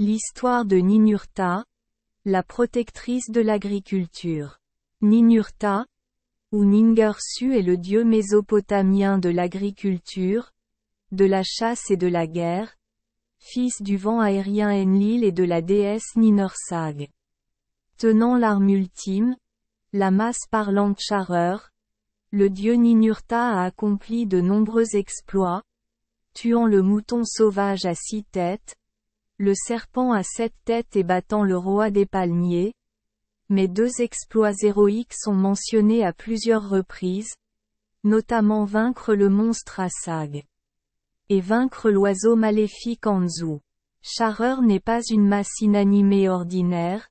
L'histoire de Ninurta, la protectrice de l'agriculture. Ninurta, ou Ningersu est le dieu mésopotamien de l'agriculture, de la chasse et de la guerre, fils du vent aérien Enlil et de la déesse Ninursag. Tenant l'arme ultime, la masse parlante Chareur, le dieu Ninurta a accompli de nombreux exploits, tuant le mouton sauvage à 6 têtes, le serpent à 7 têtes et battant le roi des palmiers, mais 2 exploits héroïques sont mentionnés à plusieurs reprises, notamment vaincre le monstre Assag et vaincre l'oiseau maléfique Anzu. Chareur n'est pas une masse inanimée ordinaire,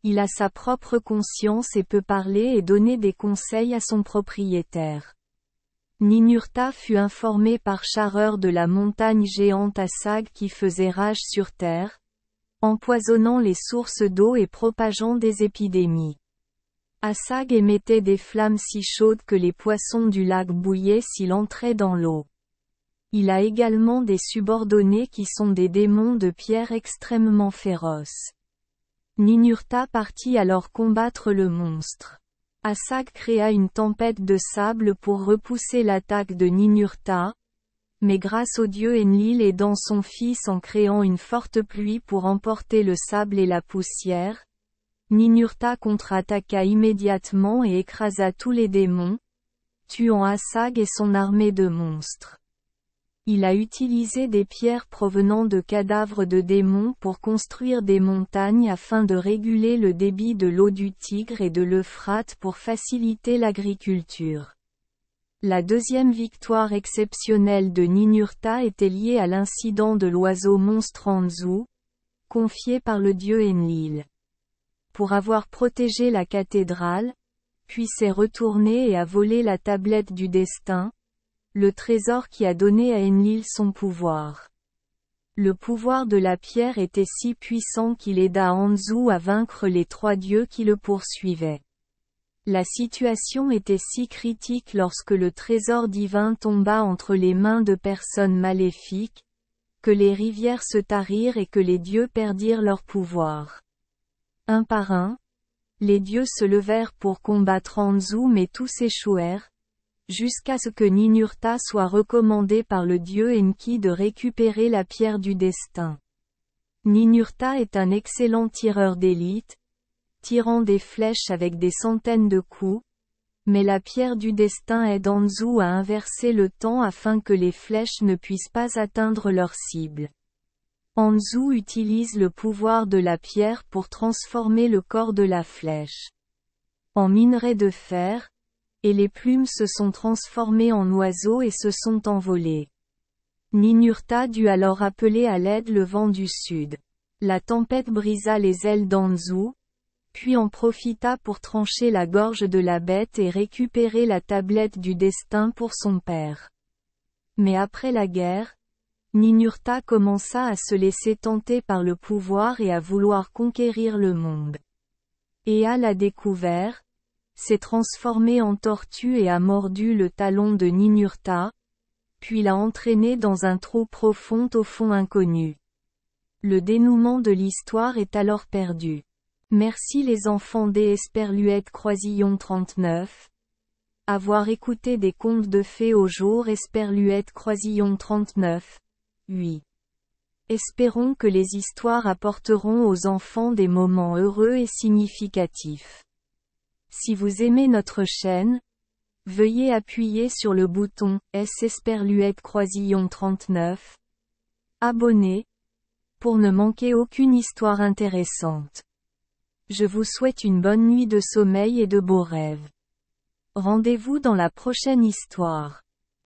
il a sa propre conscience et peut parler et donner des conseils à son propriétaire. Ninurta fut informé par Chareur de la montagne géante Assag qui faisait rage sur terre, empoisonnant les sources d'eau et propageant des épidémies. Assag émettait des flammes si chaudes que les poissons du lac bouillaient s'il entrait dans l'eau. Il a également des subordonnés qui sont des démons de pierre extrêmement féroces. Ninurta partit alors combattre le monstre. Assag créa une tempête de sable pour repousser l'attaque de Ninurta, mais grâce au dieu Enlil et dans son fils en créant une forte pluie pour emporter le sable et la poussière, Ninurta contre-attaqua immédiatement et écrasa tous les démons, tuant Assag et son armée de monstres. Il a utilisé des pierres provenant de cadavres de démons pour construire des montagnes afin de réguler le débit de l'eau du Tigre et de l'Euphrate pour faciliter l'agriculture. La deuxième victoire exceptionnelle de Ninurta était liée à l'incident de l'oiseau monstre Anzu, confié par le dieu Enlil. Pour avoir protégé la cathédrale, puis s'est retourné et a volé la tablette du destin, le trésor qui a donné à Enlil son pouvoir. Le pouvoir de la pierre était si puissant qu'il aida Anzu à vaincre les 3 dieux qui le poursuivaient. La situation était si critique lorsque le trésor divin tomba entre les mains de personnes maléfiques, que les rivières se tarirent et que les dieux perdirent leur pouvoir. Un par un, les dieux se levèrent pour combattre Anzu mais tous échouèrent, jusqu'à ce que Ninurta soit recommandé par le dieu Enki de récupérer la pierre du destin. Ninurta est un excellent tireur d'élite, tirant des flèches avec des centaines de coups, mais la pierre du destin aide Anzu à inverser le temps afin que les flèches ne puissent pas atteindre leur cible. Anzu utilise le pouvoir de la pierre pour transformer le corps de la flèche en minerai de fer, et les plumes se sont transformées en oiseaux et se sont envolées. Ninurta dut alors appeler à l'aide le vent du sud. La tempête brisa les ailes d'Anzu, puis en profita pour trancher la gorge de la bête et récupérer la tablette du destin pour son père. Mais après la guerre, Ninurta commença à se laisser tenter par le pouvoir et à vouloir conquérir le monde. Ea l'a découvert, s'est transformé en tortue et a mordu le talon de Ninurta, puis l'a entraîné dans un trou profond au fond inconnu. Le dénouement de l'histoire est alors perdu. Merci les enfants des Esperluette Croisillon 39. Avoir écouté des contes de fées au jour Esperluette Croisillon 39. Oui. Espérons que les histoires apporteront aux enfants des moments heureux et significatifs. Si vous aimez notre chaîne, veuillez appuyer sur le bouton S Esperluette Croisillon 39. Abonner, pour ne manquer aucune histoire intéressante. Je vous souhaite une bonne nuit de sommeil et de beaux rêves. Rendez-vous dans la prochaine histoire.